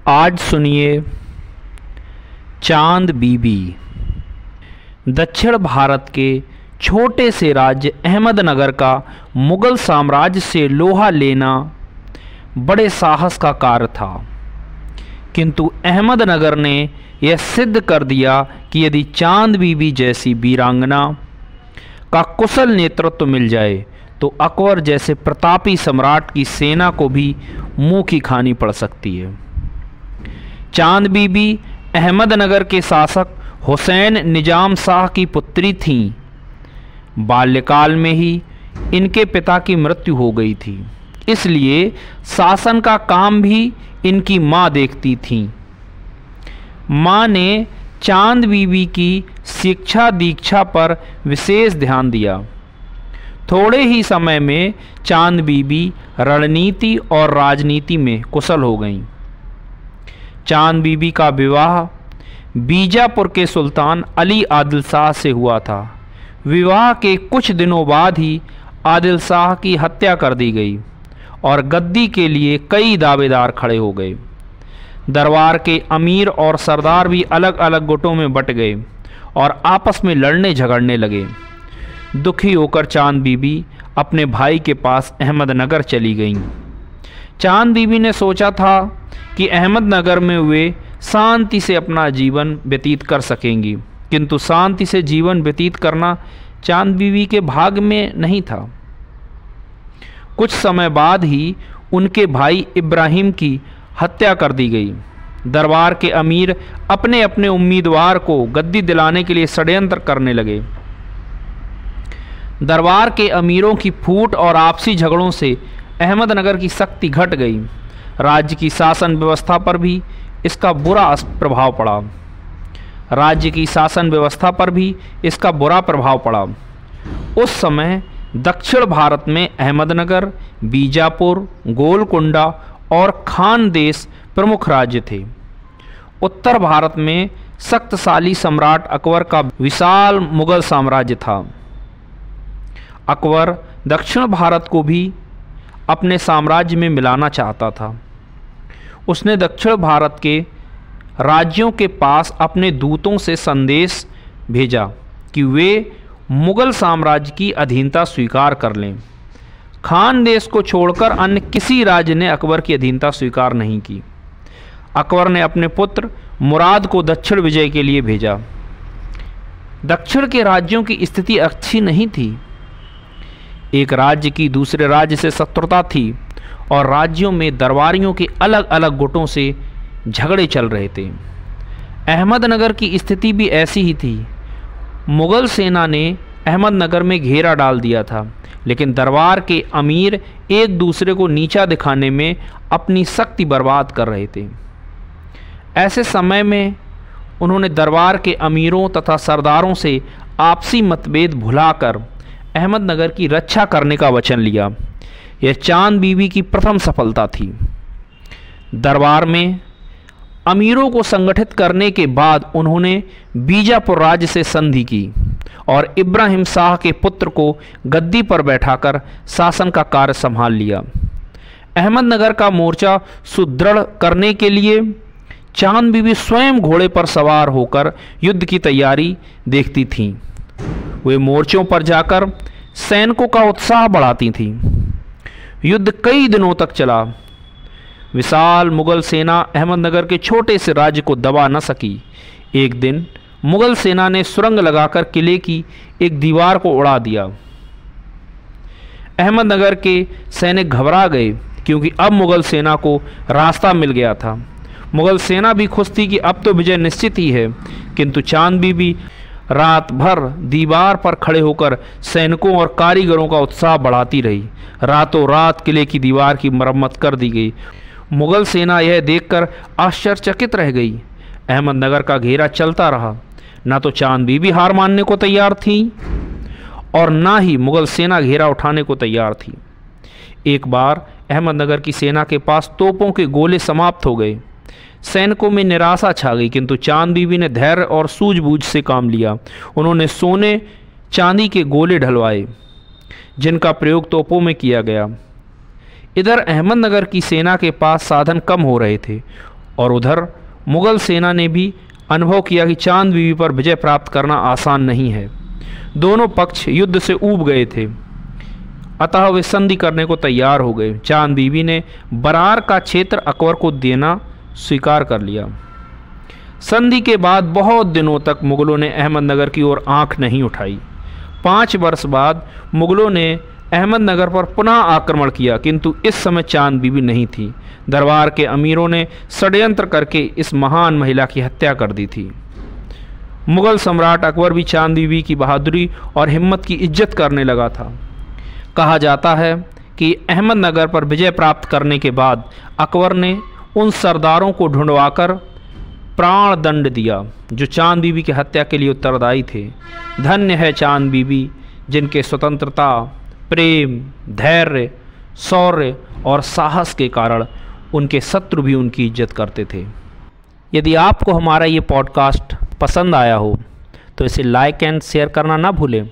आज सुनिए चांद बीबी। दक्षिण भारत के छोटे से राज्य अहमदनगर का मुग़ल साम्राज्य से लोहा लेना बड़े साहस का कार्य था, किंतु अहमदनगर ने यह सिद्ध कर दिया कि यदि चांद बीबी जैसी वीरांगना का कुशल नेतृत्व मिल जाए तो अकबर जैसे प्रतापी सम्राट की सेना को भी मुंह की खानी पड़ सकती है। चांद बीबी अहमदनगर के शासक हुसैन निजाम शाह की पुत्री थीं। बाल्यकाल में ही इनके पिता की मृत्यु हो गई थी, इसलिए शासन का काम भी इनकी माँ देखती थीं। माँ ने चांद बीबी की शिक्षा दीक्षा पर विशेष ध्यान दिया। थोड़े ही समय में चांद बीबी रणनीति और राजनीति में कुशल हो गईं। चांद बीबी का विवाह बीजापुर के सुल्तान अली आदिल शाह से हुआ था। विवाह के कुछ दिनों बाद ही आदिल शाह की हत्या कर दी गई और गद्दी के लिए कई दावेदार खड़े हो गए। दरबार के अमीर और सरदार भी अलग अलग गुटों में बट गए और आपस में लड़ने झगड़ने लगे। दुखी होकर चांद बीबी अपने भाई के पास अहमदनगर चली गईं। चांद बीबी ने सोचा था कि अहमदनगर में वे शांति से अपना जीवन व्यतीत कर सकेंगी, किंतु शांति से जीवन व्यतीत करना चांद बीबी के भाग्य में नहीं था। कुछ समय बाद ही उनके भाई इब्राहिम की हत्या कर दी गई। दरबार के अमीर अपने अपने उम्मीदवार को गद्दी दिलाने के लिए षड्यंत्र करने लगे। दरबार के अमीरों की फूट और आपसी झगड़ों से अहमदनगर की शक्ति घट गई। राज्य की शासन व्यवस्था पर भी इसका बुरा प्रभाव पड़ा। उस समय दक्षिण भारत में अहमदनगर, बीजापुर, गोलकुंडा और खानदेश प्रमुख राज्य थे। उत्तर भारत में शक्तिशाली सम्राट अकबर का विशाल मुगल साम्राज्य था। अकबर दक्षिण भारत को भी अपने साम्राज्य में मिलाना चाहता था। उसने दक्षिण भारत के राज्यों के पास अपने दूतों से संदेश भेजा कि वे मुगल साम्राज्य की अधीनता स्वीकार कर लें। खानदेश को छोड़कर अन्य किसी राज्य ने अकबर की अधीनता स्वीकार नहीं की। अकबर ने अपने पुत्र मुराद को दक्षिण विजय के लिए भेजा। दक्षिण के राज्यों की स्थिति अच्छी नहीं थी। एक राज्य की दूसरे राज्य से शत्रुता थी और राज्यों में दरबारियों के अलग अलग गुटों से झगड़े चल रहे थे। अहमदनगर की स्थिति भी ऐसी ही थी। मुगल सेना ने अहमदनगर में घेरा डाल दिया था, लेकिन दरबार के अमीर एक दूसरे को नीचा दिखाने में अपनी शक्ति बर्बाद कर रहे थे। ऐसे समय में उन्होंने दरबार के अमीरों तथा सरदारों से आपसी मतभेद भुलाकर अहमदनगर की रक्षा करने का वचन लिया। यह चांद बीबी की प्रथम सफलता थी। दरबार में अमीरों को संगठित करने के बाद उन्होंने बीजापुर राज्य से संधि की और इब्राहिम शाह के पुत्र को गद्दी पर बैठाकर शासन का कार्य संभाल लिया। अहमदनगर का मोर्चा सुदृढ़ करने के लिए चांद बीबी स्वयं घोड़े पर सवार होकर युद्ध की तैयारी देखती थीं। वे मोर्चों पर जाकर सैनिकों का उत्साह बढ़ाती थीं। युद्ध कई दिनों तक चला। विशाल मुगल सेना अहमदनगर के छोटे से राज्य को दबा न सकी। एक दिन मुगल सेना ने सुरंग लगाकर किले की एक दीवार को उड़ा दिया। अहमदनगर के सैनिक घबरा गए, क्योंकि अब मुगल सेना को रास्ता मिल गया था। मुगल सेना भी खुश थी कि अब तो विजय निश्चित ही है, किंतु चांद बीबी रात भर दीवार पर खड़े होकर सैनिकों और कारीगरों का उत्साह बढ़ाती रही। रातों रात किले की दीवार की मरम्मत कर दी गई। मुगल सेना यह देखकर आश्चर्यचकित रह गई। अहमदनगर का घेरा चलता रहा। न तो चांद बीबी हार मानने को तैयार थी और न ही मुगल सेना घेरा उठाने को तैयार थी। एक बार अहमदनगर की सेना के पास तोपों के गोले समाप्त हो गए। सैनिकों में निराशा छा गई, किंतु चांद बीबी ने धैर्य और सूझबूझ से काम लिया। उन्होंने सोने चांदी के गोले ढलवाए, जिनका प्रयोग तोपों में किया गया। इधर अहमदनगर की सेना के पास साधन कम हो रहे थे और उधर मुग़ल सेना ने भी अनुभव किया कि चांद बीबी पर विजय प्राप्त करना आसान नहीं है। दोनों पक्ष युद्ध से ऊब गए थे, अतः वे संधि करने को तैयार हो गए। चांद बीबी ने बरार का क्षेत्र अकबर को देना स्वीकार कर लिया। संधि के बाद बहुत दिनों तक मुग़लों ने अहमदनगर की ओर आंख नहीं उठाई। 5 वर्ष बाद मुग़लों ने अहमदनगर पर पुनः आक्रमण किया, किंतु इस समय चांद बीबी नहीं थी। दरबार के अमीरों ने षड्यंत्र करके इस महान महिला की हत्या कर दी थी। मुग़ल सम्राट अकबर भी चांद बीबी की बहादुरी और हिम्मत की इज्जत करने लगा था। कहा जाता है कि अहमदनगर पर विजय प्राप्त करने के बाद अकबर ने उन सरदारों को ढूंढवाकर प्राण दंड दिया जो चांद बीबी की हत्या के लिए उत्तरदायी थे। धन्य है चांद बीबी जिनके स्वतंत्रता, प्रेम, धैर्य, शौर्य और साहस के कारण उनके शत्रु भी उनकी इज्जत करते थे। यदि आपको हमारा ये पॉडकास्ट पसंद आया हो तो इसे लाइक एंड शेयर करना ना भूलें।